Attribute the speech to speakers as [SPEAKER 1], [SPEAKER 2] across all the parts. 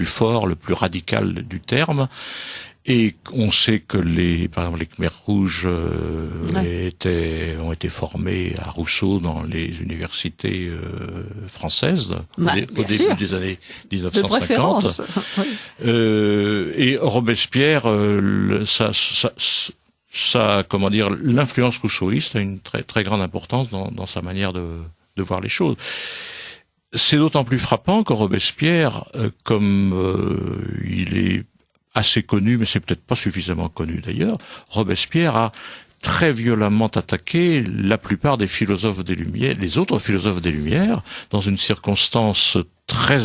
[SPEAKER 1] plus fort, le plus radical du terme. Et on sait que par exemple, les Khmers rouges ont été formés à Rousseau dans les universités françaises au début des années 1950.
[SPEAKER 2] Oui.
[SPEAKER 1] Et Robespierre, l'influence rousseauiste a une très très grande importance dans sa manière de voir les choses. C'est d'autant plus frappant que Robespierre, comme il est assez connu, mais c'est peut-être pas suffisamment connu d'ailleurs, Robespierre a très violemment attaqué la plupart des philosophes des Lumières, les autres philosophes des Lumières, dans une circonstance très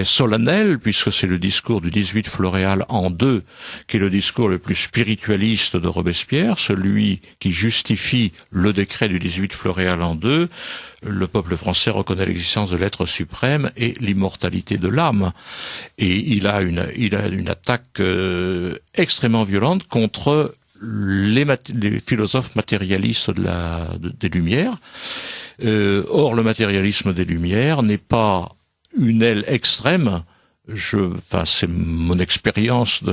[SPEAKER 1] solennelle, puisque c'est le discours du 18 Floréal en 2, qui est le discours le plus spiritualiste de Robespierre, celui qui justifie le décret du 18 Floréal en 2. Le peuple français reconnaît l'existence de l'être suprême et l'immortalité de l'âme. Et il a une attaque extrêmement violente contre les philosophes matérialistes des Lumières. Or, le matérialisme des Lumières n'est pas une aile extrême. C'est mon expérience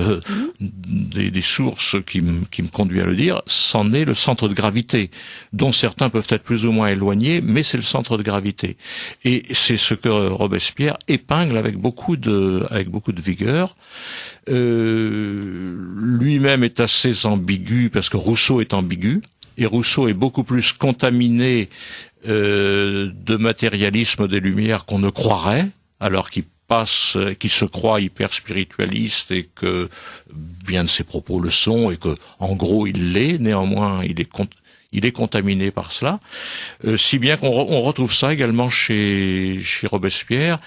[SPEAKER 1] des sources qui me conduit à le dire. C'en est le centre de gravité, dont certains peuvent être plus ou moins éloignés, mais c'est le centre de gravité. Et c'est ce que Robespierre épingle avec beaucoup de vigueur. Lui-même est assez ambigu parce que Rousseau est ambigu. Et Rousseau est beaucoup plus contaminé de matérialisme des Lumières qu'on ne croirait, alors qu'il se croit hyper spiritualiste et que bien de ses propos le sont et que en gros il l'est. Néanmoins, il est contaminé par cela, si bien qu'on retrouve ça également chez Robespierre,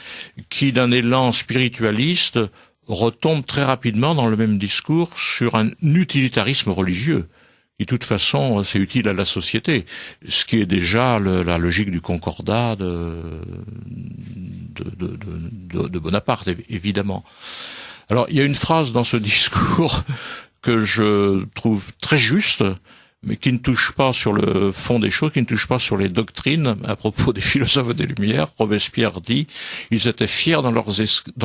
[SPEAKER 1] qui d'un élan spiritualiste retombe très rapidement dans le même discours sur un utilitarisme religieux. Et de toute façon, c'est utile à la société, ce qui est déjà la logique du concordat de Bonaparte, évidemment. Alors, il y a une phrase dans ce discours que je trouve très juste, mais qui ne touche pas sur le fond des choses, qui ne touche pas sur les doctrines à propos des philosophes des Lumières. Robespierre dit « Ils étaient fiers dans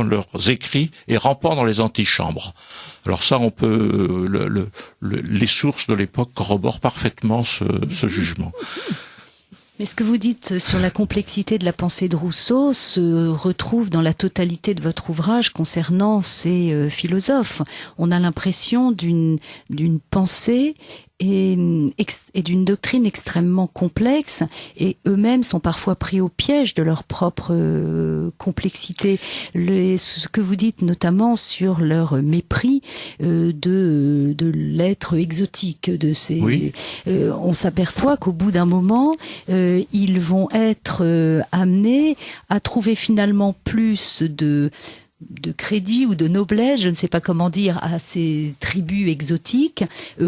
[SPEAKER 1] leurs écrits et rampants dans les antichambres ». Alors ça, on peut les sources de l'époque corroborent parfaitement ce jugement.
[SPEAKER 2] Mais ce que vous dites sur la complexité de la pensée de Rousseau se retrouve dans la totalité de votre ouvrage concernant ces philosophes. On a l'impression d'une pensée et d'une doctrine extrêmement complexe, et eux-mêmes sont parfois pris au piège de leur propre complexité. Ce que vous dites notamment sur leur mépris de l'être exotique, de ces,
[SPEAKER 1] oui.
[SPEAKER 2] On s'aperçoit qu'au bout d'un moment, ils vont être amenés à trouver finalement plus de crédit ou de noblesse, je ne sais pas comment dire, à ces tribus exotiques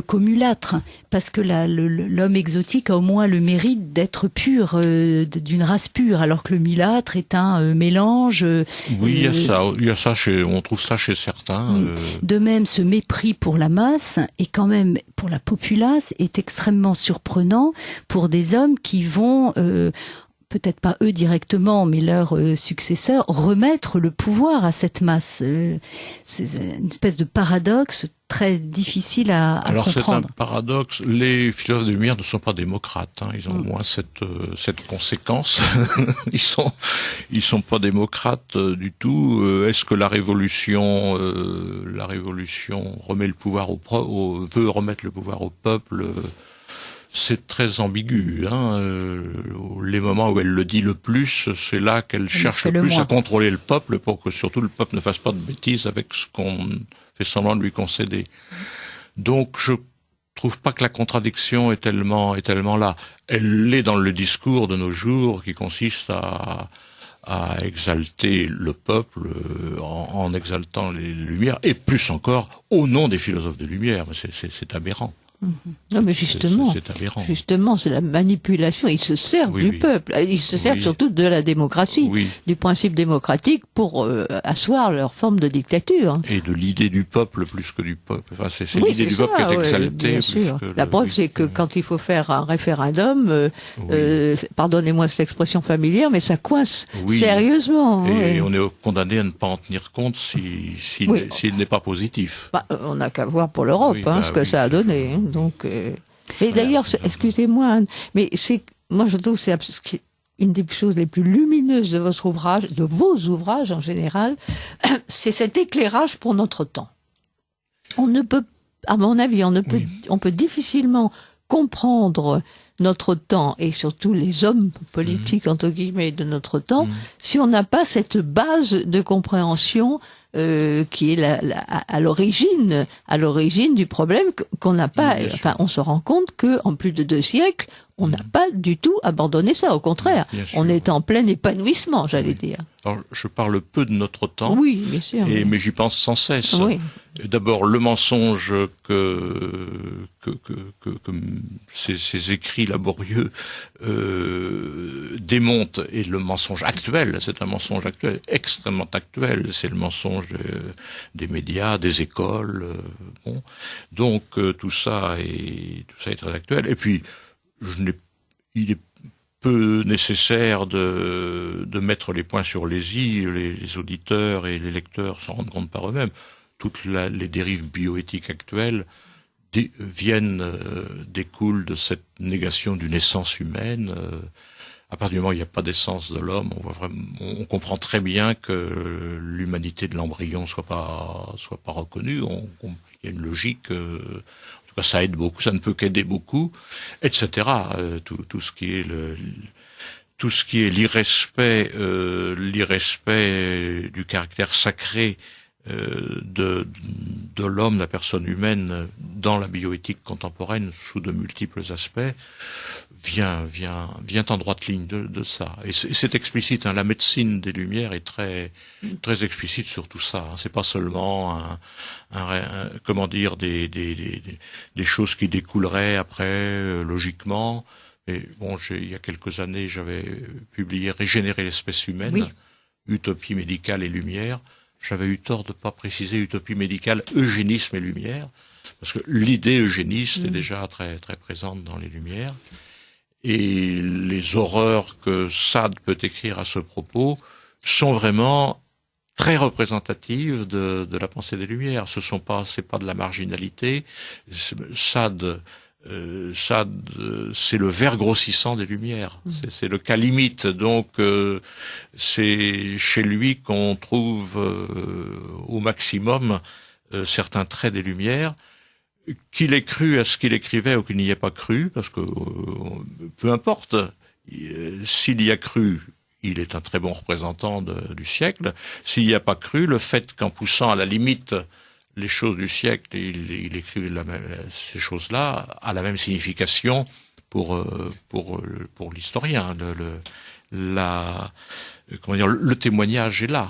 [SPEAKER 2] qu'aux mulâtres, parce que l'homme exotique a au moins le mérite d'être pur, d'une race pure, alors que le mulâtre est un mélange.
[SPEAKER 1] Oui, il y a ça on trouve ça chez certains.
[SPEAKER 2] De même, ce mépris pour la masse et quand même pour la populace est extrêmement surprenant pour des hommes qui vont peut-être pas eux directement, mais leurs successeurs, remettre le pouvoir à cette masse. C'est une espèce de paradoxe très difficile à comprendre.
[SPEAKER 1] Alors c'est un paradoxe. Les philosophes des Lumières ne sont pas démocrates. Ils ont au moins cette conséquence. Ils sont pas démocrates du tout. Est-ce que la révolution remet le pouvoir veut remettre le pouvoir au peuple? C'est très ambigu. Les moments où elle le dit le plus, c'est là qu'elle cherche le plus à contrôler le peuple pour que surtout le peuple ne fasse pas de bêtises avec ce qu'on fait semblant de lui concéder. Donc je trouve pas que la contradiction est tellement là. Elle l'est dans le discours de nos jours qui consiste à exalter le peuple en exaltant les Lumières, et plus encore au nom des philosophes des Lumières. C'est aberrant.
[SPEAKER 3] Non, mais justement,
[SPEAKER 1] c'est aberrant.
[SPEAKER 3] Justement, c'est la manipulation. Ils se servent du peuple. Ils se servent surtout de la démocratie, du principe démocratique pour asseoir leur forme de dictature.
[SPEAKER 1] Et de l'idée du peuple plus que du peuple. Enfin, c'est l'idée du peuple qui est exaltée.
[SPEAKER 3] Bien sûr. La preuve, c'est que quand il faut faire un référendum, pardonnez-moi cette expression familière, mais ça coince sérieusement.
[SPEAKER 1] Et on est condamné à ne pas en tenir compte s'il n'est pas positif.
[SPEAKER 3] On n'a qu'à voir pour l'Europe, ce que ça a donné. Donc, mais d'ailleurs, excusez-moi, mais moi je trouve que c'est une des choses les plus lumineuses de votre ouvrage, de vos ouvrages en général, c'est cet éclairage pour notre temps. On ne peut, à mon avis, on peut difficilement comprendre notre temps et surtout les hommes politiques entre guillemets de notre temps si on n'a pas cette base de compréhension qui est à l'origine du problème qu'on n'a pas. Enfin, on se rend compte que en plus de 2 siècles, on n'a pas du tout abandonné ça. Au contraire, on est en plein épanouissement, j'allais dire.
[SPEAKER 1] Alors, je parle peu de notre temps.
[SPEAKER 3] Oui, bien sûr.
[SPEAKER 1] Mais j'y pense sans cesse.
[SPEAKER 3] Oui.
[SPEAKER 1] D'abord, le mensonge que ces écrits laborieux démontent, et le mensonge actuel, c'est un mensonge actuel, extrêmement actuel, c'est le mensonge des médias, des écoles. Donc tout ça est très actuel. Et puis, il est peu nécessaire de mettre les points sur les i. Les auditeurs et les lecteurs s'en rendent compte par eux-mêmes. Toutes les dérives bioéthiques actuelles découlent de cette négation d'une essence humaine. À partir du moment où il n'y a pas d'essence de l'homme, on comprend très bien que l'humanité de l'embryon soit pas reconnue. Il y a une logique. En tout cas, ça aide beaucoup. Ça ne peut qu'aider beaucoup, etc. Tout ce qui est l'irrespect du caractère sacré de l'homme, de la personne humaine dans la bioéthique contemporaine sous de multiples aspects vient en droite ligne de ça. Et c'est explicite, la médecine des Lumières est très très explicite sur tout ça. C'est pas seulement comment dire des choses qui découleraient après logiquement. Et bon, il y a quelques années, j'avais publié Régénérer l'espèce humaine, Utopie médicale et Lumière. J'avais eu tort de pas préciser utopie médicale, eugénisme et lumière, parce que l'idée eugéniste est déjà très très présente dans les Lumières, et les horreurs que Sade peut écrire à ce propos sont vraiment très représentatives de la pensée des Lumières. C'est pas de la marginalité. Sade, c'est le ver grossissant des Lumières. C'est le cas limite. Donc, c'est chez lui qu'on trouve au maximum certains traits des Lumières. Qu'il ait cru à ce qu'il écrivait ou qu'il n'y ait pas cru, parce que peu importe, s'il y a cru, il est un très bon représentant du siècle. S'il n'y a pas cru, le fait qu'en poussant à la limite les choses du siècle, il écrit ces choses-là a la même signification pour l'historien. Le témoignage est là.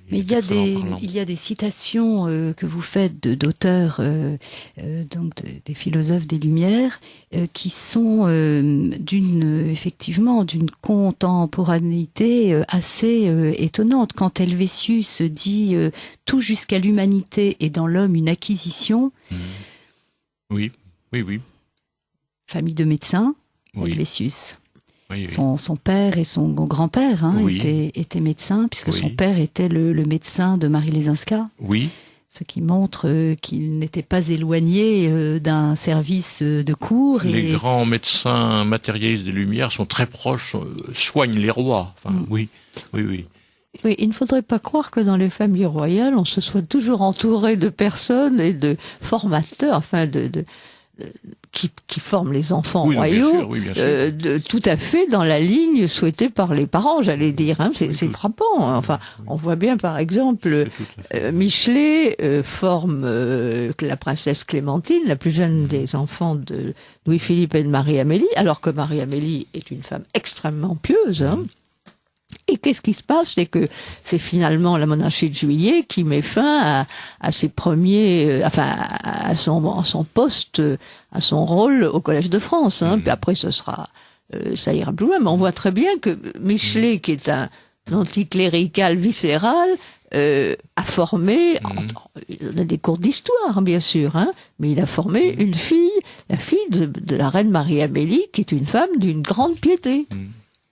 [SPEAKER 2] Mais il y a des citations que vous faites d'auteurs, donc des philosophes des Lumières, qui sont effectivement d'une contemporanéité assez étonnante. Quand Helvétius dit tout jusqu'à l'humanité est dans l'homme une acquisition.
[SPEAKER 1] Oui.
[SPEAKER 2] Famille de médecins, Helvétius. Oui. Son père et son grand-père étaient médecins, puisque son père était le médecin de Marie Lesinska.
[SPEAKER 1] Oui.
[SPEAKER 2] Ce qui montre qu'il n'était pas éloigné d'un service de cour.
[SPEAKER 1] Les grands médecins matérialistes des Lumières sont très proches, soignent les rois. Enfin, Oui,
[SPEAKER 3] il ne faudrait pas croire que dans les familles royales, on se soit toujours entouré de personnes et de formateurs, qui forment les enfants royaux,
[SPEAKER 1] bien sûr.
[SPEAKER 3] Tout à fait dans la ligne souhaitée par les parents, j'allais dire. C'est frappant. Enfin, on voit bien, par exemple, Michelet forme la princesse Clémentine, la plus jeune des enfants de Louis-Philippe et de Marie-Amélie, alors que Marie-Amélie est une femme extrêmement pieuse. Et qu'est-ce qui se passe? C'est que c'est finalement la monarchie de Juillet qui met fin à ses premiers, à son poste, à son rôle au Collège de France. Puis après, ça ira plus loin. Mais on voit très bien que Michelet, qui est un anticlérical viscéral, a formé, il a des cours d'histoire, bien sûr, mais il a formé une fille, la fille de la reine Marie-Amélie, qui est une femme d'une grande piété.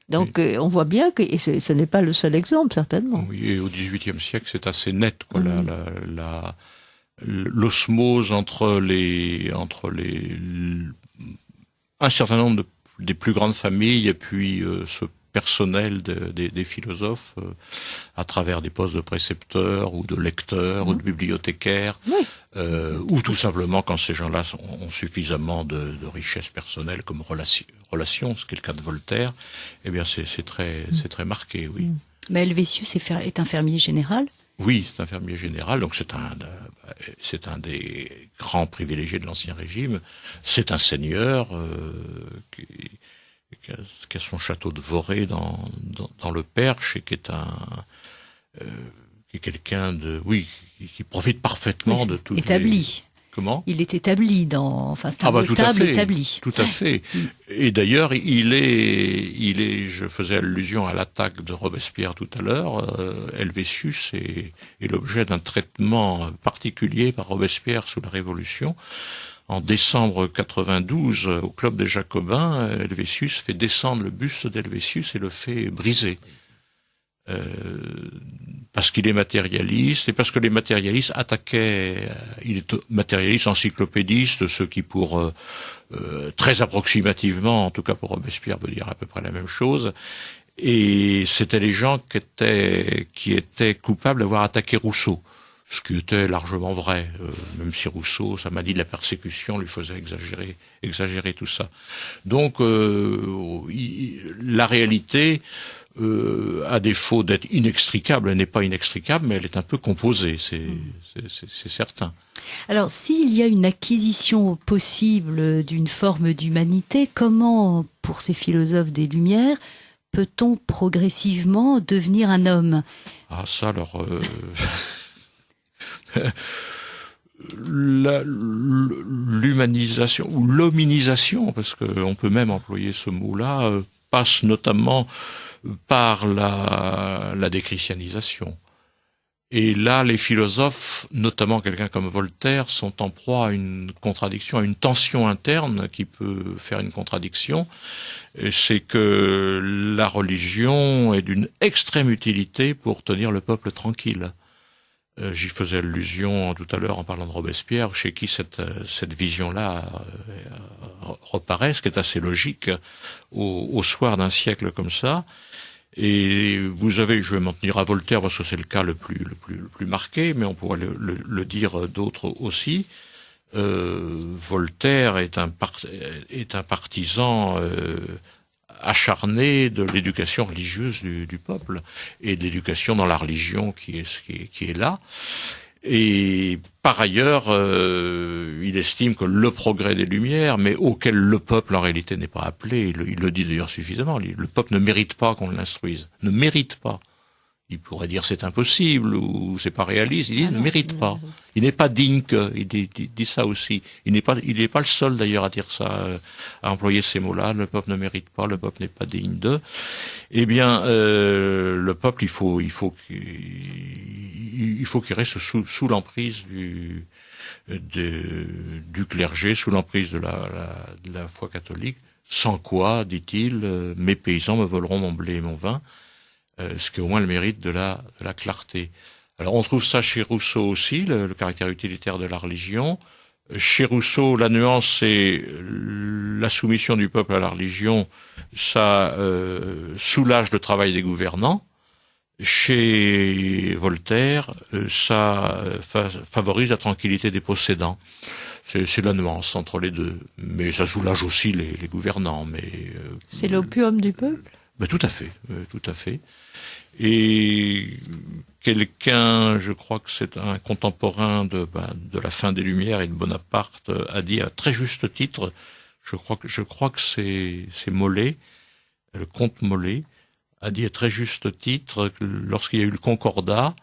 [SPEAKER 3] Donc on voit bien que ce n'est pas le seul exemple, certainement.
[SPEAKER 1] Oui, et au XVIIIe siècle, c'est assez net, quoi, l'osmose entre un certain nombre des plus grandes familles et puis ce personnel des philosophes à travers des postes de précepteurs ou de lecteurs ou de bibliothécaires, ou tout simplement quand ces gens-là ont suffisamment de richesse personnelle comme relation, ce qui est le cas de Voltaire, eh bien c'est très marqué, oui.
[SPEAKER 2] Mais Helvétius est un fermier général.
[SPEAKER 1] Oui, c'est un fermier général, donc c'est un des grands privilégiés de l'Ancien Régime. C'est un seigneur qui a son château de Voré dans le Perche et qui est quelqu'un qui profite parfement de tout.
[SPEAKER 2] Établi.
[SPEAKER 1] Comment?
[SPEAKER 2] Il est établi c'est un notable établi.
[SPEAKER 1] Tout à fait. Et d'ailleurs, il est, je faisais allusion à l'attaque de Robespierre tout à l'heure, Helvétius est l'objet d'un traitement particulier par Robespierre sous la Révolution. En décembre 92, au Club des Jacobins, Helvétius fait descendre le buste d'Helvétius et le fait briser. Parce qu'il est matérialiste et parce que les matérialistes attaquaient, il est matérialiste encyclopédiste, ce qui pour très approximativement, en tout cas pour Robespierre, veut dire à peu près la même chose. Et c'était les gens qui étaient coupables d'avoir attaqué Rousseau. Ce qui était largement vrai, même si Rousseau, sa manie de la persécution lui faisait exagérer tout ça. Donc la réalité, à défaut d'être inextricable, elle n'est pas inextricable, mais elle est un peu composée, c'est certain.
[SPEAKER 2] Alors, s'il y a une acquisition possible d'une forme d'humanité, comment, pour ces philosophes des Lumières, peut-on progressivement devenir un homme?
[SPEAKER 1] Ah, ça, alors... l'humanisation ou l'hominisation, parce qu'on peut même employer ce mot-là, passe notamment par la déchristianisation. Et là, les philosophes, notamment quelqu'un comme Voltaire, sont en proie à une contradiction, à une tension interne qui peut faire une contradiction. C'est que la religion est d'une extrême utilité pour tenir le peuple tranquille. J'y faisais allusion tout à l'heure en parlant de Robespierre, chez qui cette vision-là reparaît, ce qui est assez logique au soir d'un siècle comme ça. Et vous avez, je vais m'en tenir à Voltaire parce que c'est le cas le plus marqué, mais on pourrait le dire d'autres aussi. Voltaire est un partisan acharné de l'éducation religieuse du peuple et de l'éducation dans la religion qui est là. Et par ailleurs, il estime que le progrès des Lumières, mais auquel le peuple en réalité n'est pas appelé, il le dit d'ailleurs suffisamment, le peuple ne mérite pas qu'on l'instruise, ne mérite pas. Il pourrait dire c'est impossible ou c'est pas réaliste. Il dit ne mérite pas. Il n'est pas digne que. Il dit ça aussi. Il n'est pas le seul d'ailleurs à dire ça, à employer ces mots-là. Le peuple ne mérite pas. Le peuple n'est pas digne de. Eh bien, le peuple, il faut qu'il reste sous l'emprise du clergé, sous l'emprise de la foi catholique. Sans quoi, dit-il, mes paysans me voleront mon blé et mon vin. Ce qui est au moins le mérite de la clarté. Alors on trouve ça chez Rousseau aussi, le caractère utilitaire de la religion. Chez Rousseau, la nuance, c'est la soumission du peuple à la religion, ça soulage le travail des gouvernants. Chez Voltaire, ça favorise la tranquillité des possédants. C'est la nuance entre les deux. Mais ça soulage aussi les gouvernants.
[SPEAKER 3] C'est l'opium du peuple?
[SPEAKER 1] Ben, tout à fait, tout à fait. Et quelqu'un, je crois que c'est un contemporain de la fin des Lumières et de Bonaparte, a dit à très juste titre, je crois que c'est Molé, le comte Molé, a dit à très juste titre que lorsqu'il y a eu le Concordat,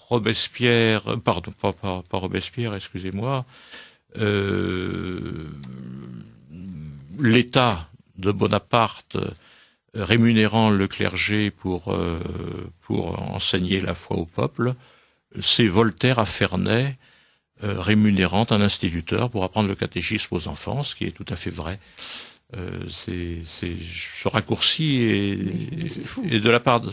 [SPEAKER 1] Robespierre, pardon, pas Robespierre, excusez-moi, l'État de Bonaparte rémunérant le clergé pour enseigner la foi au peuple, c'est Voltaire à Ferney rémunérant un instituteur pour apprendre le catéchisme aux enfants, ce qui est tout à fait vrai. Ce raccourci est de la part de